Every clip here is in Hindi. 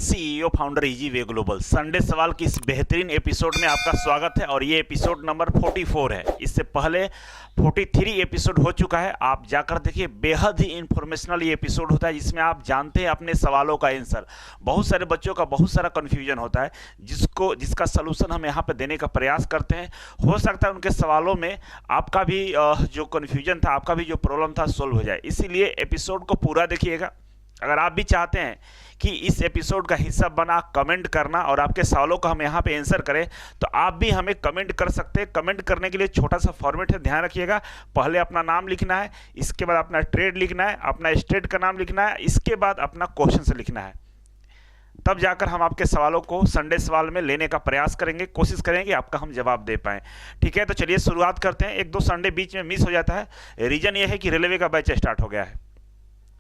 CEO founder easy way global Sunday सवाल की इस बेहतरीन एपिसोड में आपका स्वागत है और ये एपिसोड नंबर 44 है। इससे पहले 43 एपिसोड हो चुका है। आप जाकर देखिए, बेहद ही इंफॉर्मेशनल ये एपिसोड होता है जिसमें आप जानते हैं अपने सवालों का आंसर। बहुत सारे बच्चों का बहुत सारा कन्फ्यूजन होता है जिसका सलूशन हम यहाँ पे देने का प्रयास करते हैं। हो सकता है उनके सवालों में आपका भी जो कन्फ्यूजन था, आपका भी जो प्रॉब्लम था, सोल्व हो जाए। इसीलिए एपिसोड को पूरा देखिएगा। अगर आप भी चाहते हैं कि इस एपिसोड का हिस्सा बना कमेंट करना और आपके सवालों का हम यहाँ पे आंसर करें, तो आप भी हमें कमेंट कर सकते हैं। कमेंट करने के लिए छोटा सा फॉर्मेट है, ध्यान रखिएगा। पहले अपना नाम लिखना है, इसके बाद अपना ट्रेड लिखना है, अपना स्टेट का नाम लिखना है, इसके बाद अपना क्वेश्चन से लिखना है। तब जाकर हम आपके सवालों को संडे सवाल में लेने का प्रयास करेंगे, कोशिश करेंगे आपका हम जवाब दे पाएँ। ठीक है, तो चलिए शुरुआत करते हैं। एक दो संडे बीच में मिस हो जाता है। रीज़न ये है कि रेलवे का बैच स्टार्ट हो गया है।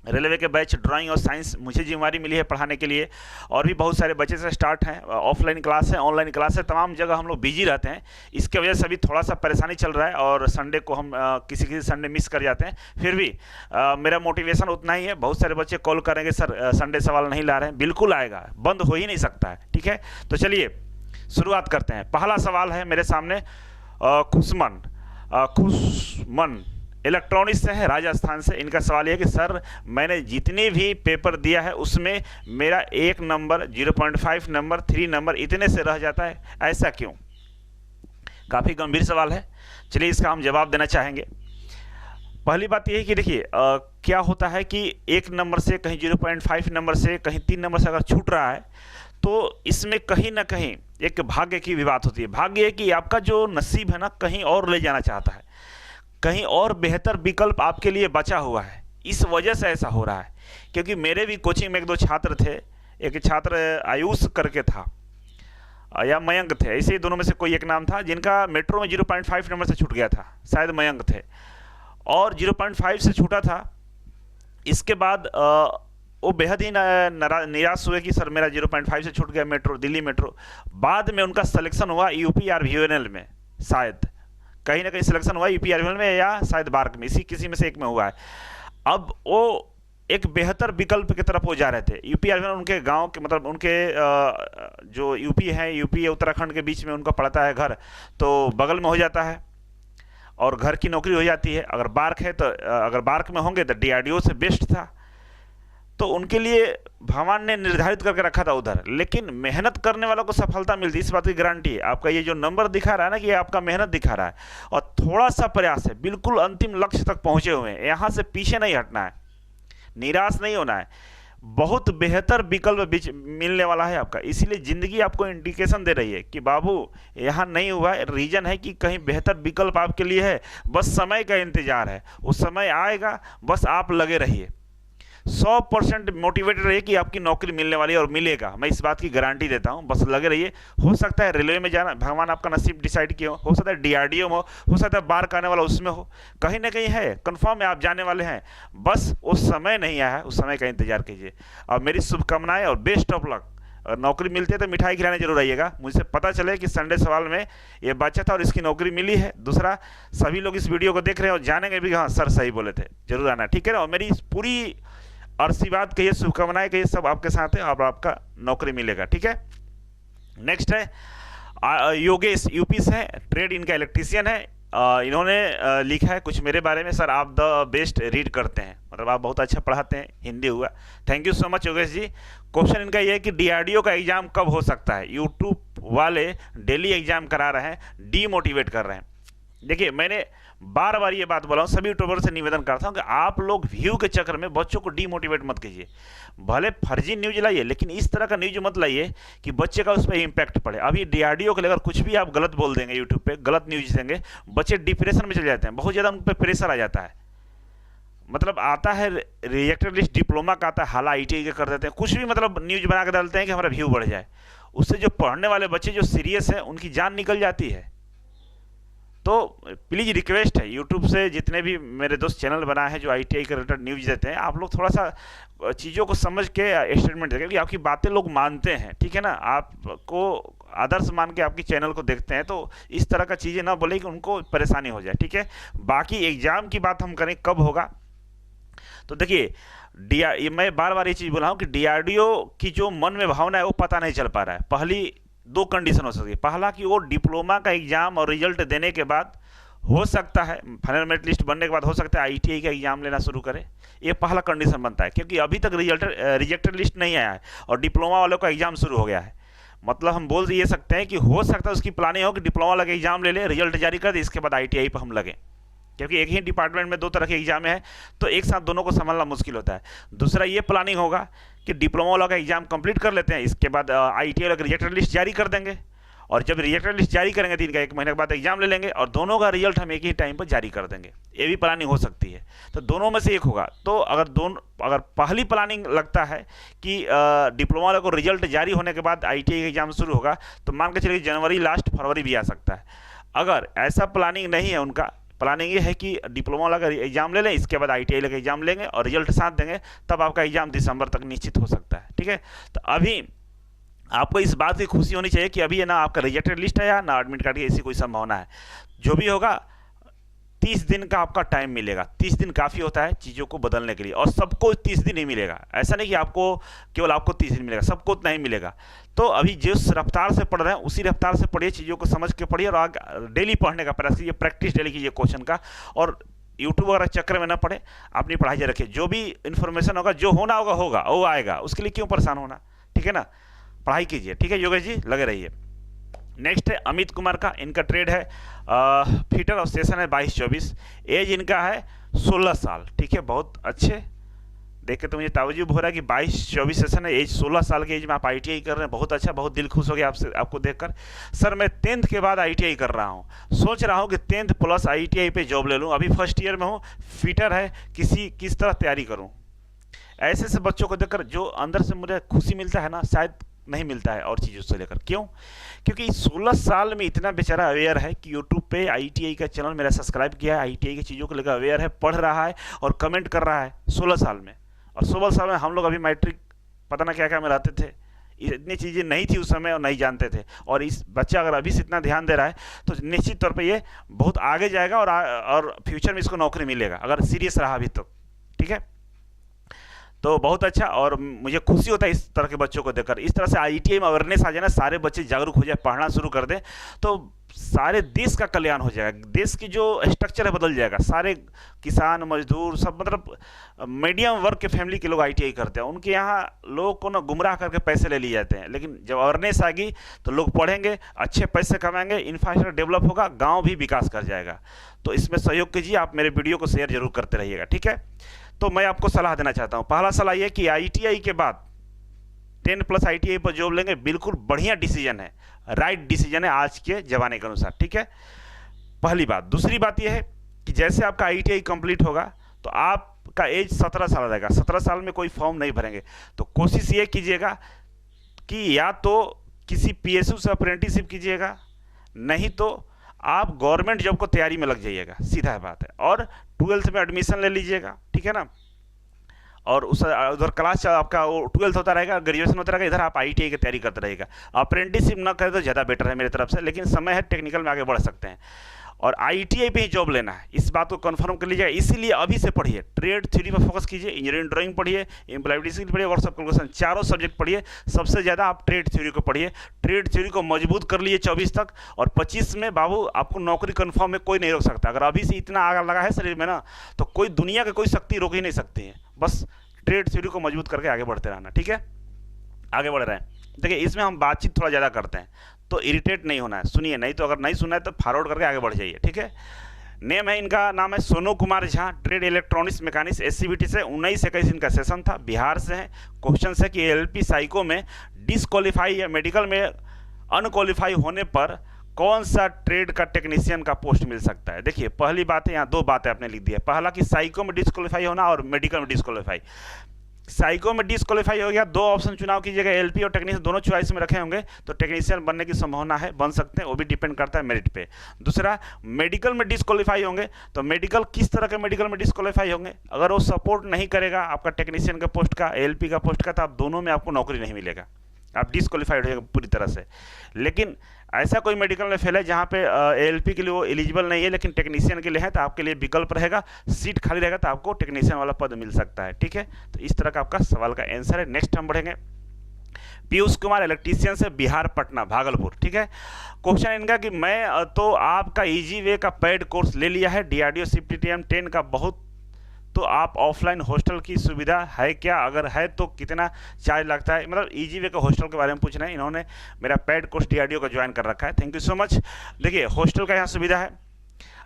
रेलवे के बैच ड्राइंग और साइंस मुझे जिम्मेवारी मिली है पढ़ाने के लिए, और भी बहुत सारे बच्चे से स्टार्ट हैं। ऑफलाइन क्लास है, ऑनलाइन क्लास है, तमाम जगह हम लोग बिजी रहते हैं। इसके वजह से अभी थोड़ा सा परेशानी चल रहा है और संडे को हम किसी किसी संडे मिस कर जाते हैं। फिर भी मेरा मोटिवेशन उतना ही है। बहुत सारे बच्चे कॉल करेंगे, सर संडे सवाल नहीं ला रहे हैं। बिल्कुल आएगा, बंद हो ही नहीं सकता है। ठीक है, तो चलिए शुरुआत करते हैं। पहला सवाल है मेरे सामने खुशमन इलेक्ट्रॉनिक्स से है, राजस्थान से। इनका सवाल यह है कि सर मैंने जितने भी पेपर दिया है उसमें मेरा 1 नंबर, 0.5 नंबर, 3 नंबर इतने से रह जाता है, ऐसा क्यों? काफ़ी गंभीर सवाल है। चलिए इसका हम जवाब देना चाहेंगे। पहली बात यह है कि देखिए क्या होता है कि 1 नंबर से, कहीं 0.5 नंबर से, कहीं 3 नंबर से अगर छूट रहा है तो इसमें कहीं ना कहीं एक भाग्य की भी बात होती है। भाग्य है कि आपका जो नसीब है ना, कहीं और ले जाना चाहता है, कहीं और बेहतर विकल्प आपके लिए बचा हुआ है। इस वजह से ऐसा हो रहा है। क्योंकि मेरे भी कोचिंग में एक दो छात्र थे। एक छात्र आयुष करके था या मयंक थे, ऐसे ही दोनों में से कोई एक नाम था, जिनका मेट्रो में 0.5 नंबर से छूट गया था। शायद मयंक थे, और 0.5 से छूटा था। इसके बाद वो बेहद ही निराश हुए कि सर मेरा 0.5 से छूट गया मेट्रो, दिल्ली मेट्रो। बाद में उनका सिलेक्शन हुआ यूपीआरवीएनएल में, शायद कहीं ना कहीं सिलेक्शन हुआ यूपीआरवीएनएल में या शायद बार्क में, इसी किसी में से एक में हुआ है। अब वो एक बेहतर विकल्प की तरफ वो जा रहे थे। यूपीआरवीएनएल उनके गांव के, मतलब उनके जो यूपी है, यूपी उत्तराखंड के बीच में उनका पड़ता है घर, तो बगल में हो जाता है और घर की नौकरी हो जाती है। अगर बार्क है तो, अगर बार्क में होंगे तो डीआरडीओ से बेस्ट था। तो उनके लिए भगवान ने निर्धारित करके रखा था उधर। लेकिन मेहनत करने वालों को सफलता मिलती है, इस बात की गारंटी है। आपका ये जो नंबर दिखा रहा है ना, कि ये आपका मेहनत दिखा रहा है और थोड़ा सा प्रयास है, बिल्कुल अंतिम लक्ष्य तक पहुंचे हुए हैं। यहाँ से पीछे नहीं हटना है, निराश नहीं होना है। बहुत बेहतर विकल्प मिलने वाला है आपका। इसीलिए ज़िंदगी आपको इंडिकेशन दे रही है कि बाबू यहाँ नहीं हुआ है। रीज़न है कि कहीं बेहतर विकल्प आपके लिए है, बस समय का इंतजार है। उस समय आएगा, बस आप लगे रहिए। 100% मोटिवेटेड रहिए कि आपकी नौकरी मिलने वाली है और मिलेगा। मैं इस बात की गारंटी देता हूं, बस लगे रहिए। हो सकता है रेलवे में जाना भगवान आपका नसीब डिसाइड किया हो सकता है डीआरडीओ में हो सकता है बार्क आने वाला उसमें हो, कहीं ना कहीं है, कंफर्म है आप जाने वाले हैं। बस उस समय नहीं आया है, उस समय का इंतजार कीजिए। और मेरी शुभकामनाएं और बेस्ट ऑफ लक। अगर नौकरी मिलती है तो मिठाई खिलाने जरूर आइएगा। मुझसे पता चले कि संडे सवाल में ये बच्चा था और इसकी नौकरी मिली है। दूसरा, सभी लोग इस वीडियो को देख रहे हैं और जानेंगे भी, हाँ सर सही बोले थे, जरूर आना। ठीक है ना? और मेरी पूरी आशीर्वाद कहिए, शुभकामनाएं कहिए, सब आपके साथ है और आपका नौकरी मिलेगा। ठीक है, नेक्स्ट है योगेश, यूपी से, ट्रेड इनका इलेक्ट्रीशियन है। इन्होंने लिखा है कुछ मेरे बारे में, सर आप द बेस्ट रीड करते हैं, मतलब आप बहुत अच्छा पढ़ाते हैं। हिंदी हुआ, thank you so much Yogesh ji. Question इनका ये है कि डीआरडीओ का एग्जाम कब हो सकता है? यूट्यूब वाले डेली एग्जाम करा रहे हैं, डीमोटिवेट कर रहे हैं। देखिए मैंने बार बार ये बात बोला हूँ, सभी यूट्यूबर से निवेदन करता हूँ कि आप लोग व्यू के चक्कर में बच्चों को डीमोटिवेट मत कीजिए। भले फर्जी न्यूज लाइए, लेकिन इस तरह का न्यूज मत लाइए कि बच्चे का उस पर इम्पैक्ट पड़े। अभी डीआरडीओ को लेकर कुछ भी आप गलत बोल देंगे, यूट्यूब पे गलत न्यूज देंगे, बच्चे डिप्रेशन में चले जाते हैं, बहुत ज़्यादा उन पर प्रेशर आ जाता है। मतलब आता है रिजेक्टेड लिस्ट, डिप्लोमा का आता है, हाला आईटीआई का कर देते हैं, कुछ भी मतलब न्यूज बना के डालते हैं कि हमारा व्यू बढ़ जाए। उससे जो पढ़ने वाले बच्चे जो सीरियस है उनकी जान निकल जाती है। तो प्लीज़ रिक्वेस्ट है, यूट्यूब से जितने भी मेरे दोस्त चैनल बनाए हैं जो आईटीआई के रिलेटेड न्यूज़ देते हैं, आप लोग थोड़ा सा चीज़ों को समझ के स्टेटमेंट दें, क्योंकि आपकी बातें लोग मानते हैं। ठीक है ना? आपको आदर्श मान के आपकी चैनल को देखते हैं, तो इस तरह का चीज़ें ना बोले कि उनको परेशानी हो जाए। ठीक है, बाकी एग्ज़ाम की बात हम करें कब होगा, तो देखिए, मैं बार बार ये चीज़ बोला हूँ कि डीआरडीओ की जो मन में भावना है वो पता नहीं चल पा रहा है। पहली दो कंडीशन हो सकती है, पहला कि वो डिप्लोमा का एग्ज़ाम और रिजल्ट देने के बाद हो सकता है, फाइनल मेरिट लिस्ट बनने के बाद हो सकता है आईटीआई का एग्जाम लेना शुरू करे। ये पहला कंडीशन बनता है, क्योंकि अभी तक रिजेक्टेड लिस्ट नहीं आया है और डिप्लोमा वालों का एग्जाम शुरू हो गया है। मतलब हम बोल ये सकते हैं कि हो सकता है उसकी प्लानिंग हो कि डिप्लोमा वाला का एग्जाम ले ले, रिजल्ट जारी कर दे, इसके बाद आईटीआई पर हम लगे, क्योंकि एक ही डिपार्टमेंट में दो तरह के एग्जाम है, तो एक साथ दोनों को संभालना मुश्किल होता है। दूसरा ये प्लानिंग होगा कि डिप्लोमा वाला का एग्जाम कंप्लीट कर लेते हैं, इसके बाद आईटीआई वाला का रिजेक्टेड लिस्ट जारी कर देंगे, और जब रिजेक्टेड लिस्ट जारी करेंगे तो इनका 1 महीने के बाद एग्जाम ले लेंगे और दोनों का रिजल्ट हम एक ही टाइम पर जारी कर देंगे। ये भी प्लानिंग हो सकती है, तो दोनों में से एक होगा। तो अगर पहली प्लानिंग लगता है कि डिप्लोमा वाले को रिजल्ट जारी होने के बाद आईटीआई का एग्जाम शुरू होगा, तो मान के चलिए जनवरी लास्ट फरवरी भी आ सकता है। अगर ऐसा प्लानिंग नहीं है उनका, प्लानिंग ये है कि डिप्लोमा वाला का एग्जाम ले लें, इसके बाद आईटीआई का एग्जाम लेंगे और रिजल्ट साथ देंगे, तब आपका एग्जाम दिसंबर तक निश्चित हो सकता है। ठीक है, तो अभी आपको इस बात की खुशी होनी चाहिए कि अभी है ना आपका रिजेक्टेड लिस्ट है या ना एडमिट कार्ड की ऐसी कोई संभावना है। जो भी होगा 30 दिन का आपका टाइम मिलेगा। 30 दिन काफ़ी होता है चीज़ों को बदलने के लिए, और सबको 30 दिन ही मिलेगा। ऐसा नहीं कि केवल आपको 30 दिन मिलेगा, सबको उतना ही मिलेगा। तो अभी जिस रफ्तार से पढ़ रहे हैं उसी रफ्तार से पढ़िए, चीज़ों को समझ के पढ़िए, और आगे डेली पढ़ने का प्रयास कीजिए, प्रैक्टिस डेली कीजिए क्वेश्चन का, और यूट्यूब वगैरह चक्कर में ना पड़े, अपनी पढ़ाई जारी रखिए। जो भी इन्फॉर्मेशन होगा, जो होना होगा होगा, वो आएगा, उसके लिए क्यों परेशान होना। ठीक है ना, पढ़ाई कीजिए। ठीक है योगेश जी, लगे रहिए। नेक्स्ट है अमित कुमार का, इनका ट्रेड है फिटर और सेशन है 22-24, एज इनका है 16 साल। ठीक है, बहुत अच्छे, देख के तो मुझे ताजुब हो रहा है कि 22-24 सेशन है, एज 16 साल की एज में आप आईटीआई कर रहे हैं, बहुत अच्छा, बहुत दिल खुश हो गया आपको देखकर। सर मैं 10th के बाद आईटीआई कर रहा हूँ, सोच रहा हूँ कि 10th प्लस आईटीआई पे जॉब ले लूँ, अभी फर्स्ट ईयर में हूँ, फिटर है, किस तरह तैयारी करूँ। ऐसे बच्चों को देखकर जो अंदर से मुझे खुशी मिलता है ना, शायद नहीं मिलता है और चीज़ों से लेकर। क्यों? क्योंकि 16 साल में इतना बेचारा अवेयर है कि यूट्यूब पे आईटीआई का चैनल मेरा सब्सक्राइब किया है, आईटीआई की चीज़ों को लेकर अवेयर है, पढ़ रहा है और कमेंट कर रहा है 16 साल में। और 16 साल में हम लोग अभी मैट्रिक पता ना क्या क्या में रहते थे, इतनी चीज़ें नहीं थी उस समय और नहीं जानते थे। और इस बच्चा अगर अभी से इतना ध्यान दे रहा है तो निश्चित तौर पर ये बहुत आगे जाएगा और फ्यूचर में इसको नौकरी मिलेगा अगर सीरियस रहा अभी तो। ठीक है, तो बहुत अच्छा, और मुझे खुशी होता है इस तरह के बच्चों को देखकर। इस तरह से आईटीआई में अवेयरनेस आ जाए ना, सारे बच्चे जागरूक हो जाए, पढ़ना शुरू कर दें, तो सारे देश का कल्याण हो जाएगा, देश की जो स्ट्रक्चर है बदल जाएगा। सारे किसान मजदूर सब, मतलब मीडियम वर्ग के फैमिली के लोग आईटीआई करते हैं, उनके यहाँ लोगों को ना गुमराह करके पैसे ले लिए जाते हैं। लेकिन जब अवेयरनेस आ गई तो लोग पढ़ेंगे, अच्छे पैसे कमाएंगे, इंफ्रास्ट्रक्चर डेवलप होगा, गाँव भी विकास कर जाएगा। तो इसमें सहयोग कीजिए, आप मेरे वीडियो को शेयर जरूर करते रहिएगा। ठीक है, तो मैं आपको सलाह देना चाहता हूँ, पहला सलाह ये कि आईटीआई के बाद 10 प्लस आईटीआई पर जॉब लेंगे, बिल्कुल बढ़िया डिसीजन है, राइट डिसीजन है आज के ज़माने के अनुसार। ठीक है, पहली बात। दूसरी बात यह है कि जैसे आपका आईटीआई कंप्लीट होगा तो आपका एज 17 साल रहेगा, 17 साल में कोई फॉर्म नहीं भरेंगे, तो कोशिश ये कीजिएगा कि या तो किसी पीएसयू से अप्रेंटिसशिप कीजिएगा, नहीं तो आप गवर्नमेंट जॉब को तैयारी में लग जाइएगा, सीधा बात है। और 12th में एडमिशन ले लीजिएगा, ठीक है ना, और उस उधर क्लास आपका 12th होता रहेगा, ग्रेजुएशन होता रहेगा, इधर आप आईटीआई की तैयारी करते रहेगा। अप्रेंटिसशिप ना करें तो ज़्यादा बेटर है मेरी तरफ से, लेकिन समय है, टेक्निकल में आगे बढ़ सकते हैं। और आईटीआई पे ही जॉब लेना है, इस बात को कंफर्म कर लीजिएगा। इसीलिए अभी से पढ़िए, ट्रेड थ्योरी पर फोकस कीजिए, इंजीनियरिंग ड्राइंग पढ़िए, एम्प्लॉयबिलिटी पढ़िए, वर्कशॉप कैलकुलेशन, चारों सब्जेक्ट पढ़िए। सबसे ज़्यादा आप ट्रेड थ्योरी को पढ़िए, ट्रेड थ्योरी को मजबूत कर लिए 24 तक, और 25 में बाबू आपको नौकरी कन्फर्म में कोई नहीं रोक सकता। अगर अभी से इतना आग लगा है शरीर में ना, तो कोई दुनिया की कोई शक्ति रोक ही नहीं सकती है। बस ट्रेड थ्योरी को मजबूत करके आगे बढ़ते रहना। ठीक है, आगे बढ़ रहे हैं। देखिए इसमें हम बातचीत थोड़ा ज़्यादा करते हैं, तो इरिटेट नहीं होना है, सुनिए, नहीं तो अगर नहीं सुना है तो फॉरवर्ड करके आगे बढ़ जाइए। ठीक है, नेम है इनका, नाम है Sonu Kumar Jha, trade electronics mechanics, SCVT से 19-21 इनका सेशन था, बिहार से है। क्वेश्चन है कि एलएलपी साइको में डिसक्वालीफाई या मेडिकल में अनक्वालीफाई होने पर कौन सा ट्रेड का टेक्नीशियन का पोस्ट मिल सकता है। देखिए पहली बात है, यहाँ दो बातें आपने लिख दी है, पहला कि साइको में डिसक्वालीफाई होना और मेडिकल में डिसक्वालीफाई। साइको में डिसक्वालीफाई हो गया, दो ऑप्शन चुनाव कीजिएगा, एलपी और टेक्नीशियन दोनों चॉइस में रखे होंगे, तो टेक्नीशियन बनने की संभावना है, बन सकते हैं, वो भी डिपेंड करता है मेरिट पे। दूसरा, मेडिकल में डिसक्वालीफाई होंगे, तो मेडिकल किस तरह के मेडिकल में डिसक्वालीफाई होंगे, अगर वो सपोर्ट नहीं करेगा आपका टेक्नीशियन का पोस्ट का, एलपी का पोस्ट का, तो आप दोनों में आपको नौकरी नहीं मिलेगा, आप डिसक्वालीफाइड हो जाएगा पूरी तरह से। लेकिन ऐसा कोई मेडिकल में फेल है जहाँ पे एएलपी के लिए वो एलिजिबल नहीं है लेकिन टेक्नीशियन के लिए है, तो आपके लिए विकल्प रहेगा, सीट खाली रहेगा तो आपको टेक्नीशियन वाला पद मिल सकता है। ठीक है, तो इस तरह का आपका सवाल का आंसर है। नेक्स्ट हम बढ़ेंगे। पीयूष कुमार इलेक्ट्रीशियन से, बिहार, पटना, भागलपुर। ठीक है, क्वेश्चन इनका कि मैं तो आपका इजी वे का पेड कोर्स ले लिया है, डीआरडीओ सीपीटीएम 10 का बहुत, तो आप ऑफलाइन हॉस्टल की सुविधा है क्या, अगर है तो कितना चार्ज लगता है? मतलब इजी वे का हॉस्टल के बारे में पूछ रहे हैं। इन्होंने मेरा पेड कोर्स डीआरडीओ का ज्वाइन कर रखा है, थैंक यू सो मच। देखिए हॉस्टल का यहाँ सुविधा है,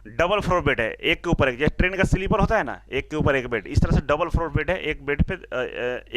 डबल फ्लोर बेड है, एक के ऊपर एक, जैसे ट्रेन का स्लीपर होता है ना, एक के ऊपर एक बेड, इस तरह से डबल फ्लोर बेड है। एक बेड पे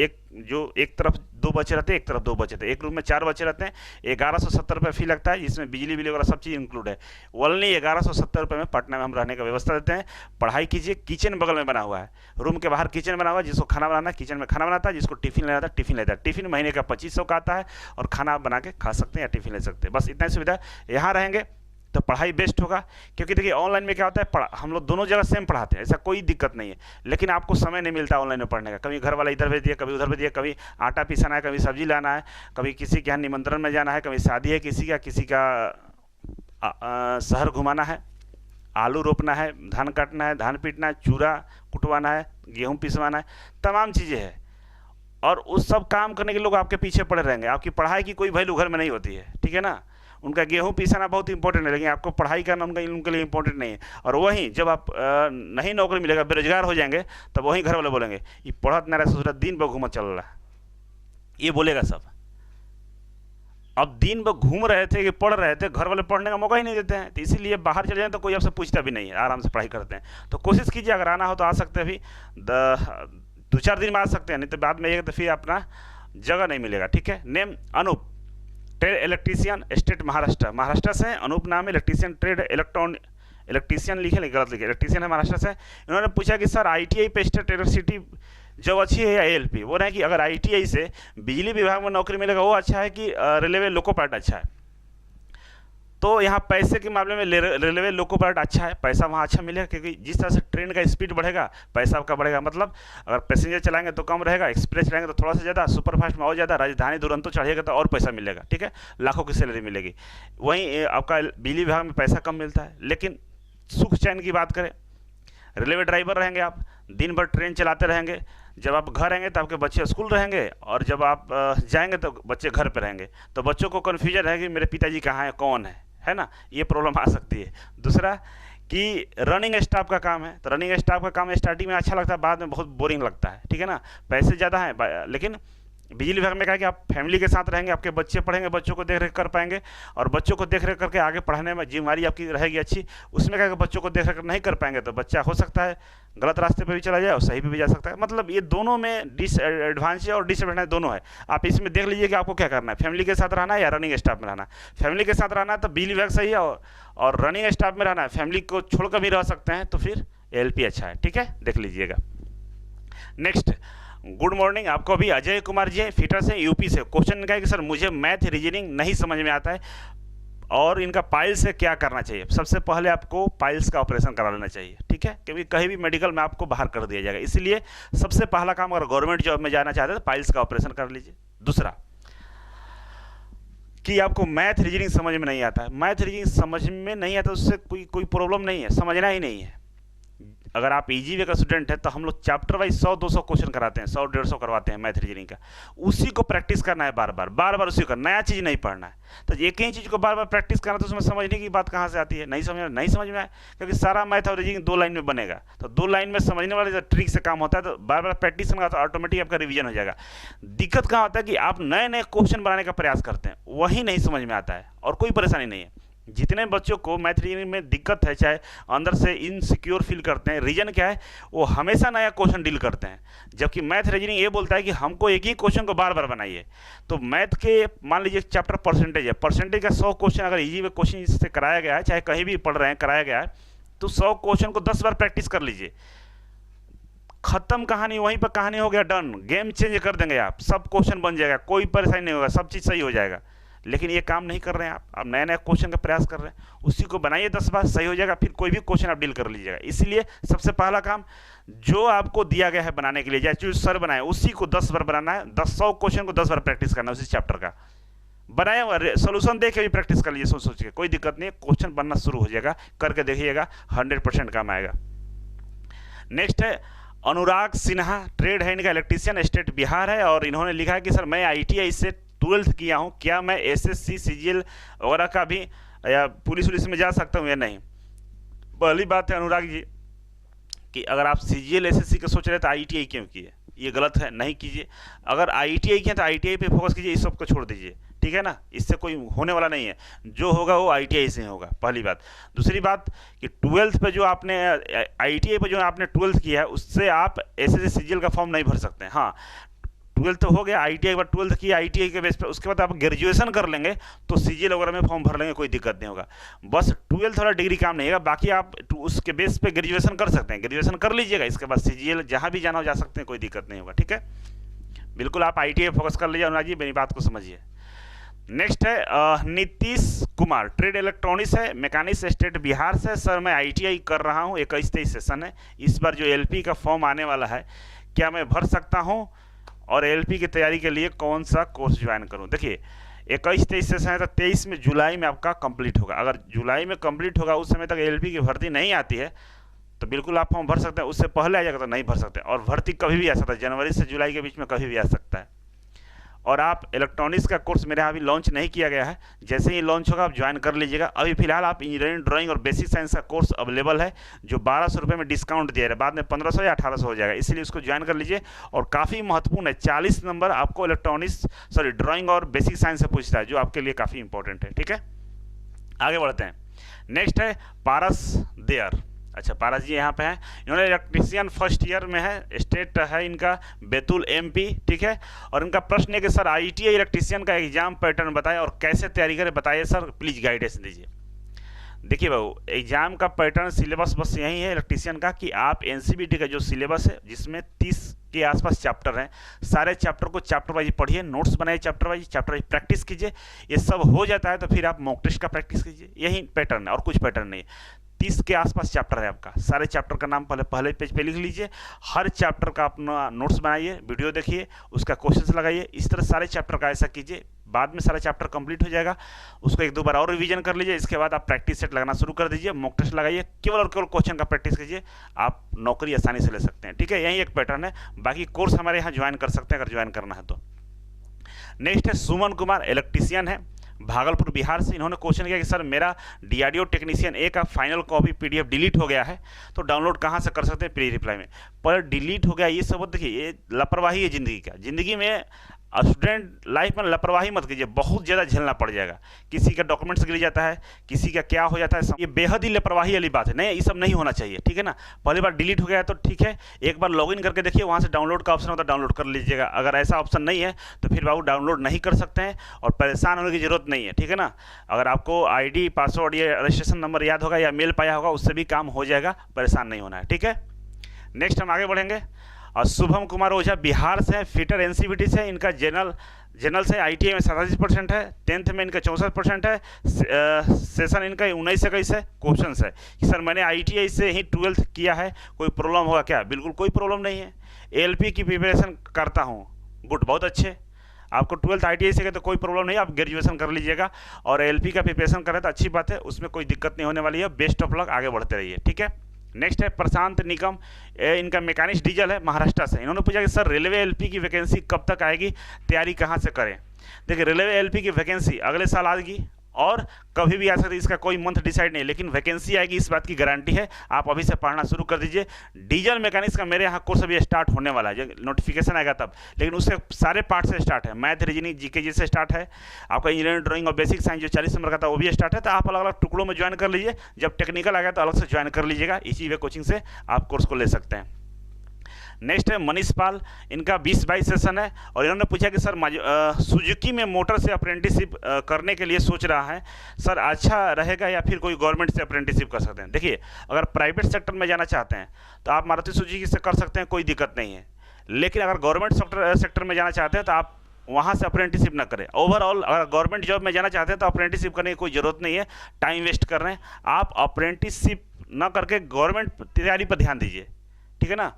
एक जो एक तरफ 2 बच्चे रहते हैं, एक तरफ 2 बच्चे रहते हैं, एक रूम में 4 बच्चे रहते हैं। 1170 रुपये फी लगता है, जिसमें बिजली बिल वगैरह सब चीज़ इंक्लूड है। ओनली 1170 रुपये में पटना में हम रहने का व्यवस्था देते हैं। पढ़ाई कीजिए, किचन बगल में बना हुआ है, रूम के बाहर किचन बना हुआ है, जिसको खाना बनाना है किचन में खाना बनाता है, जिसको टिफिन लेना था टिफिन लेता है। टिफिन महीने का 2500 का आता है और खाना आप बना के खा सकते हैं या टिफिन ले सकते हैं। बस इतना सुविधा, यहाँ रहेंगे तो पढ़ाई बेस्ट होगा। क्योंकि देखिए ऑनलाइन में क्या होता है, हम लोग दोनों जगह सेम पढ़ाते हैं, ऐसा कोई दिक्कत नहीं है, लेकिन आपको समय नहीं मिलता ऑनलाइन में पढ़ने का। कभी घर वाला इधर भेज दिया, कभी उधर भेज दिया, कभी आटा पीसाना है, कभी सब्जी लाना है, कभी किसी के यहाँ निमंत्रण में जाना है, कभी शादी है किसी का शहर घुमाना है, आलू रोपना है, धान काटना है, धान पीटना है, चूरा कुटवाना है, गेहूँ पिसवाना है, तमाम चीज़ें हैं। और उस सब काम करने के लोग आपके पीछे पड़े रहेंगे, आपकी पढ़ाई की कोई वैल्यू घर में नहीं होती है। ठीक है ना, उनका गेहूं पीसाना बहुत इंपॉर्टेंट है, लेकिन आपको पढ़ाई करना उनके लिए इंपॉर्टेंट नहीं है। और वहीं जब आप नहीं नौकरी मिलेगा, बेरोजगार हो जाएंगे, तब वहीं घर वाले बोलेंगे ये पढ़त ना रहा ससुरा, दिन भर घूमत चल रहा, ये बोलेगा सब। अब दिन भर घूम रहे थे कि पढ़ रहे थे, घर वाले पढ़ने का मौका ही नहीं देते हैं, तो इसीलिए बाहर चले जाएं तो कोई आपसे पूछता भी नहीं है, आराम से पढ़ाई करते हैं। तो कोशिश कीजिए, अगर आना हो तो आ सकते हैं, अभी 2-4 दिन में आ सकते हैं, नहीं तो बाद में एक तो फिर अपना जगह नहीं मिलेगा। ठीक है, name Anup, trade electrician, state Maharashtra से अनूप नाम है, इलेक्ट्रीशियन ट्रेड इलेक्ट्रीशियन लिखे नहीं, गलत लिखे, इलेक्ट्रीशियन है महाराष्ट्र से। इन्होंने पूछा कि सर आईटीआई पे स्टेट इलेक्ट्रिसिटी जॉब अच्छी है या एएलपी? वो रहे कि अगर आईटीआई से बिजली विभाग में नौकरी मिलेगा वो अच्छा है कि रेलवे लोको पायलट अच्छा है? तो यहाँ पैसे के मामले में रेलवे लोको पायलट अच्छा है, पैसा वहाँ अच्छा मिलेगा, क्योंकि जिस तरह से ट्रेन का स्पीड बढ़ेगा पैसा आपका बढ़ेगा। मतलब अगर पैसेंजर चलाएंगे तो कम रहेगा, एक्सप्रेस चलाएंगे तो थोड़ा सा ज़्यादा, सुपरफास्ट में और ज़्यादा, राजधानी दुरंतो चढ़ेगा तो और पैसा मिलेगा। ठीक है, लाखों की सैलरी मिलेगी। वहीं आपका बिजली विभाग में पैसा कम मिलता है, लेकिन सुख चैन की बात करें, रेलवे ड्राइवर रहेंगे आप, दिन भर ट्रेन चलाते रहेंगे, जब आप घर आएंगे तो आपके बच्चे स्कूल रहेंगे, और जब आप जाएंगे तो बच्चे घर पर रहेंगे, तो बच्चों को कन्फ्यूजन रहेगी मेरे पिताजी कहाँ हैं, कौन है ना, ये प्रॉब्लम आ सकती है। दूसरा कि रनिंग स्टाफ का काम है, तो रनिंग स्टाफ का काम स्टार्टिंग में अच्छा लगता है, बाद में बहुत बोरिंग लगता है। ठीक है ना, पैसे ज़्यादा हैं, लेकिन बिजली विभाग में कहा कि आप फैमिली के साथ रहेंगे, आपके बच्चे पढ़ेंगे, बच्चों को देख रेख कर पाएंगे, और बच्चों को देख रेख करके आगे पढ़ने में जिम्मेदारी आपकी रहेगी अच्छी। उसमें कहा कि बच्चों को देख रेख नहीं कर पाएंगे तो बच्चा हो सकता है गलत रास्ते पे भी चला जाए और सही पे भी जा सकता है। मतलब ये दोनों में डिसएडवांटेज और डिसएडवांटेज दोनों है। आप इसमें देख लीजिए कि आपको क्या करना है, फैमिली के साथ रहना है या रनिंग स्टाफ में रहना है। फैमिली के साथ रहना है तो बिजली विभाग सही है, और रनिंग स्टाफ में रहना है, फैमिली को छोड़कर भी रह सकते हैं, तो फिर एएलपी अच्छा है। ठीक है, देख लीजिएगा। नेक्स्ट, गुड मॉर्निंग, आपको अभी अजय कुमार जी फिटर से, यूपी से। क्वेश्चन इनका है कि सर मुझे मैथ रीजनिंग नहीं समझ में आता है और इनका पाइल्स से क्या करना चाहिए? सबसे पहले आपको पाइल्स का ऑपरेशन करा लेना चाहिए। ठीक है, क्योंकि कहीं भी मेडिकल में आपको बाहर कर दिया जाएगा, इसलिए सबसे पहला काम, अगर गवर्नमेंट जॉब में जाना चाहते हैं तो पाइल्स का ऑपरेशन कर लीजिए। दूसरा कि आपको मैथ रीजनिंग समझ में नहीं आता है, मैथ रीजनिंग समझ में नहीं आता उससे कोई प्रॉब्लम नहीं है, समझना ही नहीं है। अगर आप इजी वे का स्टूडेंट है तो हम लोग चैप्टर वाइज 100-200 क्वेश्चन कराते हैं, 100-150 करवाते हैं मैथ रीजनिंग का। उसी को प्रैक्टिस करना है बार बार उसी का, नया चीज़ नहीं पढ़ना है। तो एक ही चीज़ को बार बार प्रैक्टिस करना, तो उसमें समझने की बात कहाँ से आती है? नहीं समझ में आए, क्योंकि सारा मैथ और रीजनिंग 2 लाइन में बनेगा, तो 2 लाइन में समझने वाले ट्रिक से काम होता है। तो बार बार प्रैक्टिस करना तो ऑटोमेटिक आपका रिवीजन हो जाएगा। दिक्कत कहाँ होता है कि आप नए नए क्वेश्चन बनाने का प्रयास करते हैं, वही नहीं समझ में आता है, और कोई परेशानी नहीं है। जितने बच्चों को मैथ रीजनिंग में दिक्कत है, चाहे अंदर से इनसिक्योर फील करते हैं, रीजन क्या है, वो हमेशा नया क्वेश्चन डील करते हैं, जबकि मैथ रीजनिंग ये बोलता है कि हमको एक ही क्वेश्चन को बार बार बनाइए। तो मैथ के मान लीजिए चैप्टर परसेंटेज है, परसेंटेज का 100 क्वेश्चन अगर इजी वे क्वेश्चन इससे कराया गया है, चाहे कहीं भी पढ़ रहे हैं कराया गया है, तो 100 क्वेश्चन को 10 बार प्रैक्टिस कर लीजिए, खत्म कहानी, वहीं पर कहानी हो गया, डन, गेम चेंज कर देंगे आप, सब क्वेश्चन बन जाएगा, कोई परेशानी नहीं होगा, सब चीज़ सही हो जाएगा। लेकिन ये काम नहीं कर रहे हैं आप नए नए क्वेश्चन का प्रयास कर रहे हैं, उसी को बनाइए 10 बार, सही हो जाएगा, फिर कोई भी क्वेश्चन आप डील कर लीजिएगा। इसलिए सबसे पहला काम, जो आपको दिया गया है बनाने के लिए, चाहे जो सर बनाए उसी को 10 बार बनाना है, 100 क्वेश्चन को 10 बार प्रैक्टिस करना है उसी चैप्टर का, बनाया हुआ सोल्यूशन देख के भी प्रैक्टिस कर लीजिए, सोच सोच के, कोई दिक्कत नहीं है, क्वेश्चन बनना शुरू हो जाएगा, करके देखिएगा 100% काम आएगा। नेक्स्ट है अनुराग सिन्हा, ट्रेड है इनका, इलेक्ट्रीशियन, स्टेट बिहार है, और इन्होंने लिखा है कि सर मैं ITI से 12th किया हूँ, क्या मैं SSC CGL वगैरह का भी या पुलिस वुलिस में जा सकता हूँ या नहीं। पहली बात है अनुराग जी कि अगर आप CGL SSC का सोच रहे तो ITI क्यों किए, ये गलत है, नहीं कीजिए। अगर ITI किए तो ITI पे फोकस कीजिए, इस सब को छोड़ दीजिए, ठीक है ना, इससे कोई होने वाला नहीं है, जो होगा वो ITI से होगा, पहली बात। दूसरी बात कि 12th पे जो आपने ITI पे जो आपने 12th किया है उससे आप SSC CGL का फॉर्म नहीं भर सकते हैं। हाँ 12th तो हो गया, ITI के बाद 12th किया ITI के बेस पे, उसके बाद आप ग्रेजुएशन कर लेंगे तो CGL वगैरह में फॉर्म भर लेंगे, कोई दिक्कत नहीं होगा। बस 12th वाला डिग्री काम नहीं है, बाकी आप उसके बेस पे ग्रेजुएशन कर सकते हैं, ग्रेजुएशन कर लीजिएगा, इसके बाद CGL जहाँ भी जाना हो जा सकते हैं, कोई दिक्कत नहीं होगा, ठीक है। बिल्कुल आप ITI फोकस कर लीजिए अनुराग जी, मेरी बात को समझिए। नेक्स्ट है नीतीश कुमार, ट्रेड इलेक्ट्रॉनिक्स है, मैकेनिक्स, स्टेट बिहार से, सर मैं ITI कर रहा हूँ, 21-23 सेशन है, इस बार जो LP का फॉर्म आने वाला है क्या मैं भर सकता हूँ, और LP की तैयारी के लिए कौन सा कोर्स ज्वाइन करूँ। देखिए 21-23 सेशन है तो 23 में जुलाई में आपका कंप्लीट होगा, अगर जुलाई में कंप्लीट होगा उस समय तक LP की भर्ती नहीं आती है तो बिल्कुल आप फॉर्म भर सकते हैं, उससे पहले आ जाएगा तो नहीं भर सकते, और भर्ती कभी भी आ सकता है, जनवरी से जुलाई के बीच में कभी भी आ सकता है। और आप इलेक्ट्रॉनिक्स का कोर्स मेरे यहाँ अभी लॉन्च नहीं किया गया है, जैसे ही लॉन्च होगा आप ज्वाइन कर लीजिएगा। अभी फिलहाल आप इंजीनियरिंग ड्राइंग और बेसिक साइंस का कोर्स अवेलेबल है, जो 1200 रुपये में डिस्काउंट दिया है, बाद में 1500 या 1800 हो जाएगा, इसलिए उसको ज्वाइन कर लीजिए। और काफ़ी महत्वपूर्ण है, 40 नंबर आपको ड्राइंग और बेसिक साइंस से पूछता है, जो आपके लिए काफ़ी इंपॉर्टेंट है, ठीक है। आगे बढ़ते हैं। नेक्स्ट है पारस देयर, अच्छा पारस जी यहाँ पे हैं, इन्होंने इलेक्ट्रीशियन फर्स्ट ईयर में है, स्टेट है इनका बैतूल MP, ठीक है। और इनका प्रश्न है कि सर ITI इलेक्ट्रीशियन का एग्जाम पैटर्न बताएं और कैसे तैयारी करें, बताइए सर, प्लीज़ गाइडेंस दीजिए। देखिए बाबू, एग्जाम का पैटर्न सिलेबस बस यही है इलेक्ट्रीशियन का कि आप NCBT का जो सिलेबस है जिसमें 30 के आसपास चैप्टर हैं, सारे चैप्टर को चैप्टर वाइज पढ़िए, नोट्स बनाइए, चैप्टर वाइज प्रैक्टिस कीजिए, ये सब हो जाता है तो फिर आप मॉक टेस्ट का प्रैक्टिस कीजिए, यही पैटर्न है और कुछ पैटर्न नहीं। 30 के आसपास चैप्टर है आपका, सारे चैप्टर का नाम पहले पेज पे लिख लीजिए, हर चैप्टर का अपना नोट्स बनाइए, वीडियो देखिए, उसका क्वेश्चंस लगाइए, इस तरह सारे चैप्टर का ऐसा कीजिए, बाद में सारा चैप्टर कंप्लीट हो जाएगा, उसको 1-2 बार और रिवीजन कर लीजिए, इसके बाद आप प्रैक्टिस सेट लगाना शुरू कर दीजिए, मॉक टेस्ट लगाइए, केवल और केवल क्वेश्चन का प्रैक्टिस कीजिए, आप नौकरी आसानी से ले सकते हैं, ठीक है। यही एक पैटर्न है, बाकी कोर्स हमारे यहाँ ज्वाइन कर सकते हैं अगर ज्वाइन करना है तो। नेक्स्ट है सुमन कुमार, इलेक्ट्रीशियन है, भागलपुर बिहार से, इन्होंने क्वेश्चन किया कि सर मेरा DRDO टेक्नीशियन A का फाइनल कॉपी PDF डिलीट हो गया है, तो डाउनलोड कहाँ से कर सकते हैं, प्री रिप्लाई में। पर डिलीट हो गया ये सब, देखिए ये लापरवाही है ज़िंदगी का, ज़िंदगी में स्टूडेंट लाइफ में लापरवाही मत कीजिए, बहुत ज़्यादा झेलना पड़ जाएगा, किसी का डॉक्यूमेंट्स गिर जाता है, किसी का क्या हो जाता है, ये बेहद ही लापरवाही वाली बात है, नहीं ये सब नहीं होना चाहिए, ठीक है ना। पहली बार डिलीट हो गया है तो ठीक है, एक बार लॉगिन करके देखिए, वहाँ से डाउनलोड का ऑप्शन होता है, डाउनलोड कर लीजिएगा, अगर ऐसा ऑप्शन नहीं है तो फिर बाबू डाउनलोड नहीं कर सकते हैं और परेशान होने की ज़रूरत नहीं है, ठीक है ना। अगर आपको ID पासवर्ड या रजिस्ट्रेशन नंबर याद होगा या मेल पाया होगा, उससे भी काम हो जाएगा, परेशान नहीं होना है, ठीक है। नेक्स्ट हम आगे बढ़ेंगे, और शुभम कुमार ओझा बिहार से, फिटर NCBT से, इनका जनरल से ITI में 87% है, 10th में इनका 64% है, सेशन इनका 19 से 21 है। क्वेश्चन है कि सर मैंने ITI से ही 12th किया है, कोई प्रॉब्लम होगा क्या, बिल्कुल कोई प्रॉब्लम नहीं है, LP की प्रिपरेशन करता हूँ, गुड, बहुत अच्छे, आपको 12th ITI से तो कोई प्रॉब्लम नहीं, आप ग्रेजुएशन कर लीजिएगा, और LP का प्रिपरेशन करें तो अच्छी बात है, उसमें कोई दिक्कत नहीं होने वाली है, बेस्ट ऑफ लक, आगे बढ़ते रहिए, ठीक है। नेक्स्ट है प्रशांत निकम, इनका मैकेनिक्स डीजल है, महाराष्ट्र से, इन्होंने पूछा कि सर रेलवे LP की वैकेंसी कब तक आएगी, तैयारी कहाँ से करें। देखिए रेलवे LP की वैकेंसी अगले साल आएगी और कभी भी आ सकती है, इसका कोई मंथ डिसाइड नहीं, लेकिन वैकेंसी आएगी इस बात की गारंटी है, आप अभी से पढ़ना शुरू कर दीजिए। डीजल मैकेनिक्स का मेरे यहाँ कोर्स अभी स्टार्ट होने वाला है, नोटिफिकेशन आएगा तब, लेकिन उसके सारे पार्ट से स्टार्ट है, मैथ, रीजनिंग, GK से स्टार्ट है, आपका इंजीनियरिंग ड्राइंग और बेसिक साइंस जो 40 नंबर का था वो भी स्टार्ट है, तो आप अलग अलग टुकड़ों में ज्वाइन कर लीजिए, जब टेक्निकल आ गया तो अलग से ज्वाइन कर लीजिएगा, इसी वे कोचिंग से आप कोर्स को ले सकते हैं। नेक्स्ट है मनीष पाल, इनका 20-22 सेशन है, और इन्होंने पूछा कि सर सुजुकी में मोटर से अप्रेंटिसशिप करने के लिए सोच रहा है, सर अच्छा रहेगा या फिर कोई गवर्नमेंट से अप्रेंटिसशिप कर सकते हैं। देखिए अगर प्राइवेट सेक्टर में जाना चाहते हैं तो आप मारुति सुजुकी से कर सकते हैं, कोई दिक्कत नहीं है, लेकिन अगर गवर्नमेंट सेक्टर में जाना चाहते हैं तो आप वहाँ से अप्रेंटिसशिप ना करें। ओवरऑल अगर गवर्नमेंट जॉब में जाना चाहते हैं तो अप्रेंटिसशिप करने की कोई ज़रूरत नहीं है, टाइम वेस्ट कर रहे हैं, आप अप्रेंटिसशिप ना करके गवर्नमेंट तैयारी पर ध्यान दीजिए, ठीक है ना,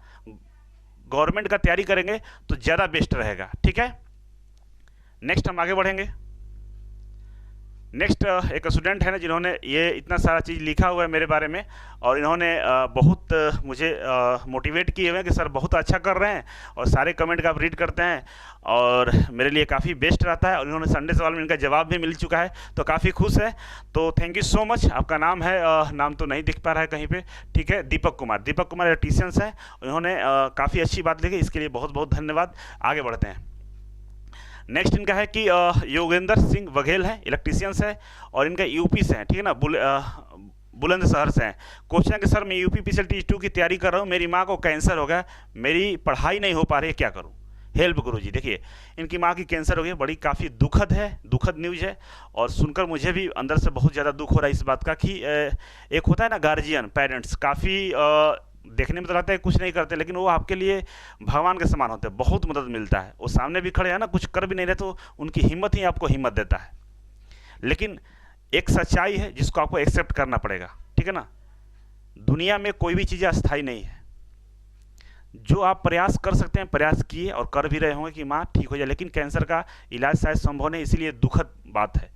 गवर्नमेंट का तैयारी करेंगे तो ज़्यादा बेस्ट रहेगा, ठीक है। नेक्स्ट हम आगे बढ़ेंगे। नेक्स्ट एक स्टूडेंट है ना, जिन्होंने ये इतना सारा चीज़ लिखा हुआ है मेरे बारे में, और इन्होंने बहुत मुझे मोटिवेट किए हुए हैं कि सर बहुत अच्छा कर रहे हैं, और सारे कमेंट का आप रीड करते हैं और मेरे लिए काफ़ी बेस्ट रहता है, और इन्होंने संडे सवाल में इनका जवाब भी मिल चुका है, तो काफ़ी खुश है। तो थैंक यू सो मच। आपका नाम है, नाम तो नहीं दिख पा रहा है कहीं पे, ठीक है, दीपक कुमार। दीपक कुमार इलेक्ट्रीशियंस हैं, उन्होंने काफ़ी अच्छी बात लिखी, इसके लिए बहुत बहुत धन्यवाद। आगे बढ़ते हैं। नेक्स्ट इनका है कि योगेंद्र सिंह बघेल हैं, इलेक्ट्रीशियंस है, और इनका यूपी से हैं, ठीक है ना, बुलंदशहर से हैं। क्वेश्चन है कि सर मैं यूपी PCLT 2 की तैयारी कर रहा हूँ, मेरी माँ को कैंसर हो गया, मेरी पढ़ाई नहीं हो पा रही है, क्या करूँ, हेल्प गुरु जी। देखिए, इनकी माँ की कैंसर हो गई, बड़ी काफ़ी दुखद है, दुखद न्यूज़ है, और सुनकर मुझे भी अंदर से बहुत ज़्यादा दुख हो रहा है इस बात का कि एक होता है ना गार्जियन, पेरेंट्स, काफ़ी देखने में तो लगता है कुछ नहीं करते, लेकिन वो आपके लिए भगवान के समान होते हैं, बहुत मदद मिलता है। वो सामने भी खड़े हैं ना, कुछ कर भी नहीं रहे, तो उनकी हिम्मत ही आपको हिम्मत देता है। लेकिन एक सच्चाई है जिसको आपको एक्सेप्ट करना पड़ेगा, ठीक है ना। दुनिया में कोई भी चीज़ अस्थाई नहीं है। जो आप प्रयास कर सकते हैं, प्रयास किए और कर भी रहे होंगे कि माँ ठीक हो जाए, लेकिन कैंसर का इलाज शायद संभव नहीं, इसीलिए दुखद बात है।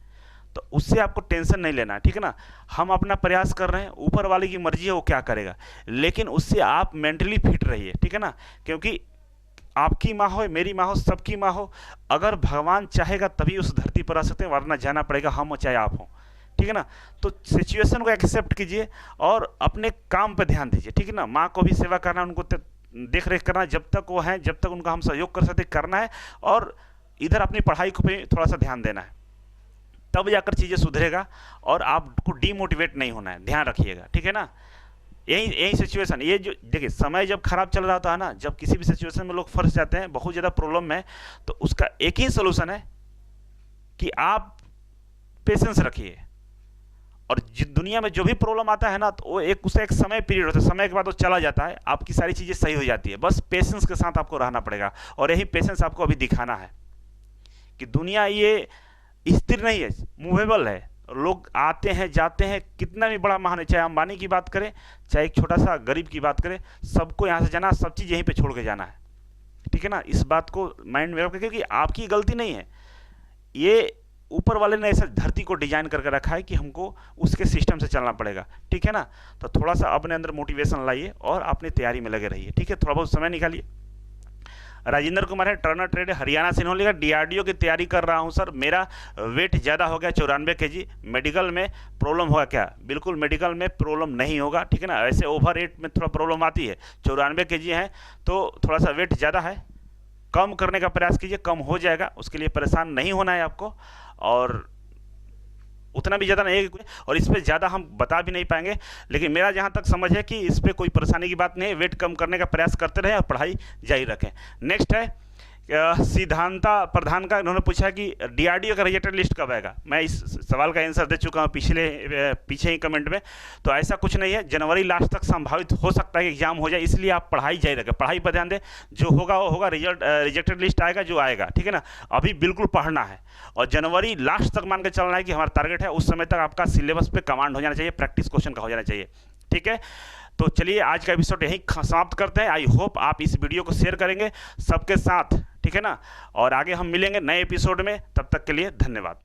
तो उससे आपको टेंशन नहीं लेना है, ठीक है ना। हम अपना प्रयास कर रहे हैं, ऊपर वाले की मर्जी है, वो क्या करेगा, लेकिन उससे आप मेंटली फिट रहिए, ठीक है ना। क्योंकि आपकी माँ हो, मेरी माँ हो, सबकी माँ हो, अगर भगवान चाहेगा तभी उस धरती पर आ सकते हैं, वरना जाना पड़ेगा, हम हो चाहे आप हो, ठीक है ना। तो सिचुएशन को एक्सेप्ट कीजिए और अपने काम पर ध्यान दीजिए, ठीक है ना। माँ को भी सेवा करना, उनको देख रेख करना, जब तक वो हैं, जब तक उनका हम सहयोग कर सकते करना है, और इधर अपनी पढ़ाई को भी थोड़ा सा ध्यान देना है, तब जाकर चीज़ें सुधरेगा, और आपको डीमोटिवेट नहीं होना है, ध्यान रखिएगा, ठीक है ना। यही यही सिचुएशन, ये जो देखिए समय जब खराब चल रहा होता है ना, जब किसी भी सिचुएशन में लोग फंस जाते हैं, बहुत ज़्यादा प्रॉब्लम में, तो उसका एक ही सोल्यूशन है कि आप पेशेंस रखिए। और दुनिया में जो भी प्रॉब्लम आता है ना, तो वो उसका एक समय पीरियड होता है, समय के बाद वो चला जाता है, आपकी सारी चीज़ें सही हो जाती है। बस पेशेंस के साथ आपको रहना पड़ेगा, और यही पेशेंस आपको अभी दिखाना है कि दुनिया ये स्थिर नहीं है, मूवेबल है। लोग आते हैं जाते हैं, कितना भी बड़ा महान है, चाहे अंबानी की बात करें, चाहे एक छोटा सा गरीब की बात करें, सबको यहाँ से जाना, सब चीज़ यहीं पे छोड़ के जाना है, ठीक है ना। इस बात को माइंड में रखिए कि आपकी गलती नहीं है, ये ऊपर वाले ने ऐसा धरती को डिजाइन करके रखा है कि हमको उसके सिस्टम से चलना पड़ेगा, ठीक है ना। तो थोड़ा सा अपने अंदर मोटिवेशन लाइए और अपनी तैयारी में लगे रहिए, ठीक है, थोड़ा बहुत समय निकालिए। राजेंद्र कुमार है, टर्नर ट्रेड हरियाणा से, इन्होंने लिखा DRDO की तैयारी कर रहा हूं सर, मेरा वेट ज़्यादा हो गया 94 kg, मेडिकल में प्रॉब्लम होगा क्या। बिल्कुल मेडिकल में प्रॉब्लम नहीं होगा, ठीक है ना। ऐसे ओवर वेट में थोड़ा प्रॉब्लम आती है, 94 kg है तो थोड़ा सा वेट ज़्यादा है, कम करने का प्रयास कीजिए, कम हो जाएगा, उसके लिए परेशान नहीं होना है आपको। और उतना भी ज़्यादा नहीं है, और इस पर ज़्यादा हम बता भी नहीं पाएंगे, लेकिन मेरा जहाँ तक समझ है कि इस पर कोई परेशानी की बात नहीं है। वेट कम करने का प्रयास करते रहें और पढ़ाई जारी रखें। नेक्स्ट है सिद्धांता प्रधान का, इन्होंने पूछा कि DRDO का रिजल्ट लिस्ट कब आएगा। मैं इस सवाल का आंसर दे चुका हूँ पीछे ही कमेंट में। तो ऐसा कुछ नहीं है, जनवरी लास्ट तक संभावित हो सकता है कि एग्जाम हो जाए, इसलिए आप पढ़ाई जारी रखें, पढ़ाई पर ध्यान दें, जो होगा वो होगा, रिजेक्टेड लिस्ट आएगा जो आएगा, ठीक है ना। अभी बिल्कुल पढ़ना है, और जनवरी लास्ट तक मान के चलना है कि हमारा टारगेट है, उस समय तक आपका सिलेबस पे कमांड हो जाना चाहिए, प्रैक्टिस क्वेश्चन का हो जाना चाहिए, ठीक है। तो चलिए आज का एपिसोड यहीं समाप्त करते हैं। आई होप आप इस वीडियो को शेयर करेंगे सबके साथ, ठीक है ना। और आगे हम मिलेंगे नए एपिसोड में, तब तक के लिए धन्यवाद।